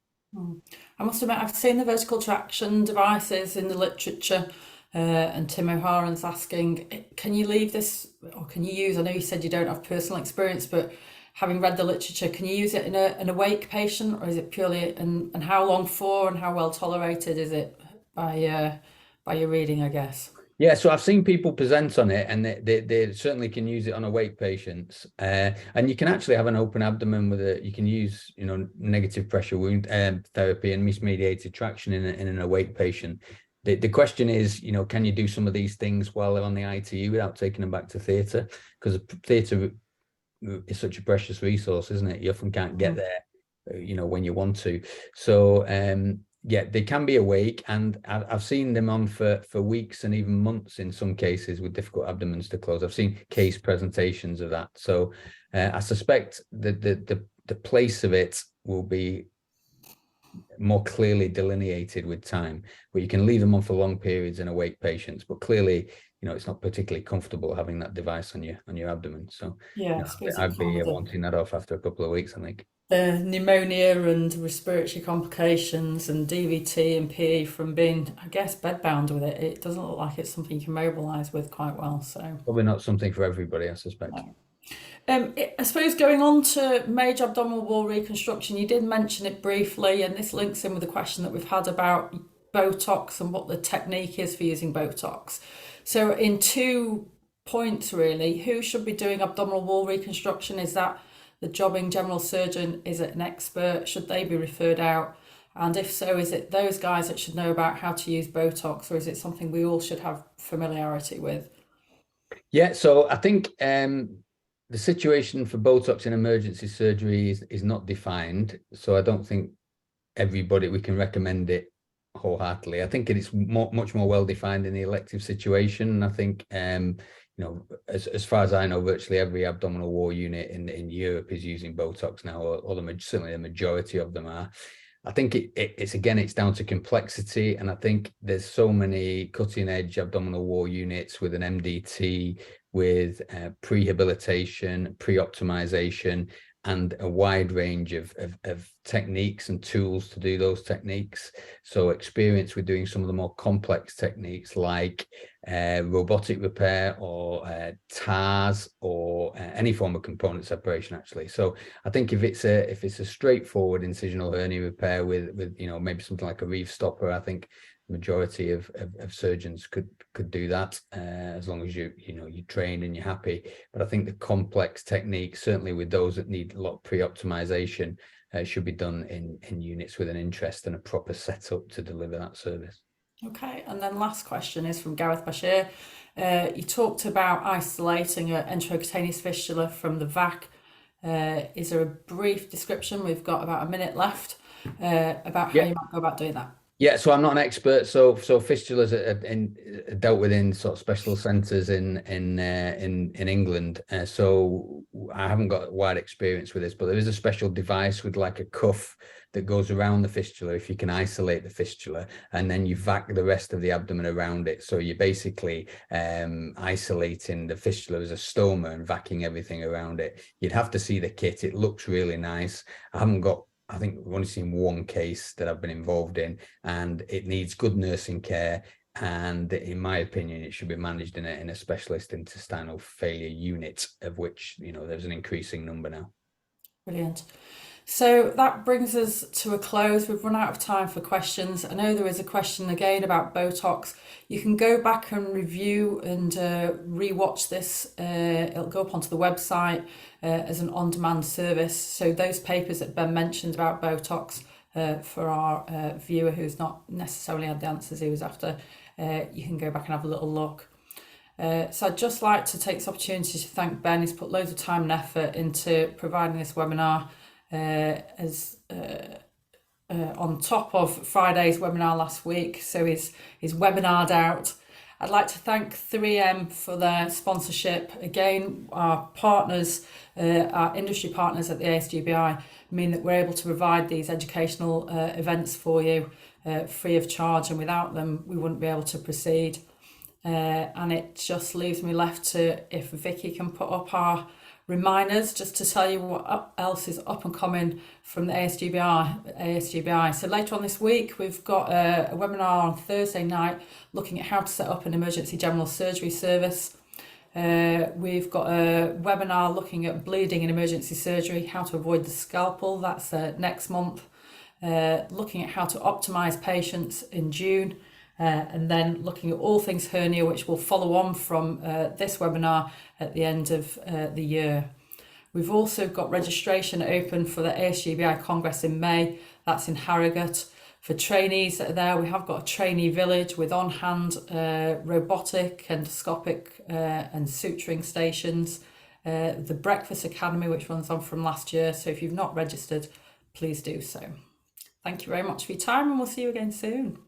S1: I must admit, I've seen the vertical traction devices in the literature, and Tim O'Haran's asking, can you leave this, or can you use, I know you said you don't have personal experience, but having read the literature, can you use it in an awake patient, or is it purely, and how long for, and how well tolerated is it by your reading, I guess?
S2: Yeah, so I've seen people present on it, and they certainly can use it on awake patients. And you can actually have an open abdomen you can use, negative pressure wound therapy and mesh-mediated traction in an awake patient. The question is, can you do some of these things while they're on the ITU without taking them back to theatre? Because theatre is such a precious resource, isn't it? You often can't get there, when you want to. So, yeah, they can be awake, and I've seen them on for weeks and even months in some cases with difficult abdomens to close. I've seen case presentations of that. So I suspect that the place of it will be more clearly delineated with time, but you can leave them on for long periods in awake patients. But clearly, it's not particularly comfortable having that device on your abdomen. So
S1: Yeah, I suppose
S2: I'd be wanting that off after a couple of weeks, I think.
S1: Pneumonia and respiratory complications and DVT and PE from being, I guess, bedbound with it. It doesn't look like it's something you can mobilise with quite well. So
S2: probably not something for everybody, I suspect.
S1: No. I suppose going on to major abdominal wall reconstruction, you did mention it briefly, and this links in with the question that we've had about Botox and what the technique is for using Botox. So in 2 points really, who should be doing abdominal wall reconstruction? Is that the jobbing general surgeon? Is it an expert? Should they be referred out? And if so, is it those guys that should know about how to use Botox, or is it something we all should have familiarity with?
S2: Yeah, so I think the situation for Botox in emergency surgery is not defined. So I don't think we can recommend it wholeheartedly. I think it is much more well defined in the elective situation. And I think as far as I know, virtually every abdominal wall unit in Europe is using Botox now, or certainly the majority of them are. I think it's down to complexity, and I think there's so many cutting edge abdominal wall units with an MDT, with prehabilitation, pre-optimization, and a wide range of techniques and tools to do those techniques. So experience with doing some of the more complex techniques like robotic repair or TARS or any form of component separation, actually. So I think if it's a straightforward incisional hernia repair with maybe something like a reeve stopper, I think the majority of surgeons could do that as long as you're trained and you're happy. But I think the complex techniques, certainly with those that need a lot of pre-optimization, should be done in units with an interest and a proper setup to deliver that service.
S1: Okay, and then last question is from Gareth Bashir. You talked about isolating an enterocutaneous fistula from the VAC. Is there a brief description? We've got about a minute left about how you might go about doing that.
S2: Yeah, so I'm not an expert. So fistulas are dealt with in sort of special centres in England. So I haven't got wide experience with this, but there is a special device with like a cuff that goes around the fistula if you can isolate the fistula, and then you vac the rest of the abdomen around it. So you're basically isolating the fistula as a stoma and vacuuming everything around it. You'd have to see the kit. It looks really nice. I think we've only seen one case that I've been involved in, and it needs good nursing care. And in my opinion, it should be managed in a specialist intestinal failure unit, of which, there's an increasing number now.
S1: Brilliant. So that brings us to a close. We've run out of time for questions. I know there is a question again about Botox. You can go back and review and re-watch this. It'll go up onto the website as an on-demand service. So those papers that Ben mentioned about Botox, for our viewer who's not necessarily had the answers he was after, you can go back and have a little look. So I'd just like to take this opportunity to thank Ben. He's put loads of time and effort into providing this webinar on top of Friday's webinar last week. So he's webinared out. I'd like to thank 3M for their sponsorship. Again, our partners, our industry partners at the ASGBI mean that we're able to provide these educational events for you free of charge, and without them we wouldn't be able to proceed. And it just leaves me left to, if Vicky can put up our reminders, just to tell you what else is up and coming from the ASGBI. So later on this week, we've got a webinar on Thursday night looking at how to set up an emergency general surgery service. We've got a webinar looking at bleeding in emergency surgery, how to avoid the scalpel. That's next month. Looking at how to optimise patients in June. And then looking at all things hernia, which will follow on from this webinar at the end of the year. We've also got registration open for the ASGBI Congress in May. That's in Harrogate. For trainees that are there, we have got a trainee village with on-hand robotic, endoscopic and suturing stations. The Breakfast Academy, which runs on from last year. So if you've not registered, please do so. Thank you very much for your time, and we'll see you again soon.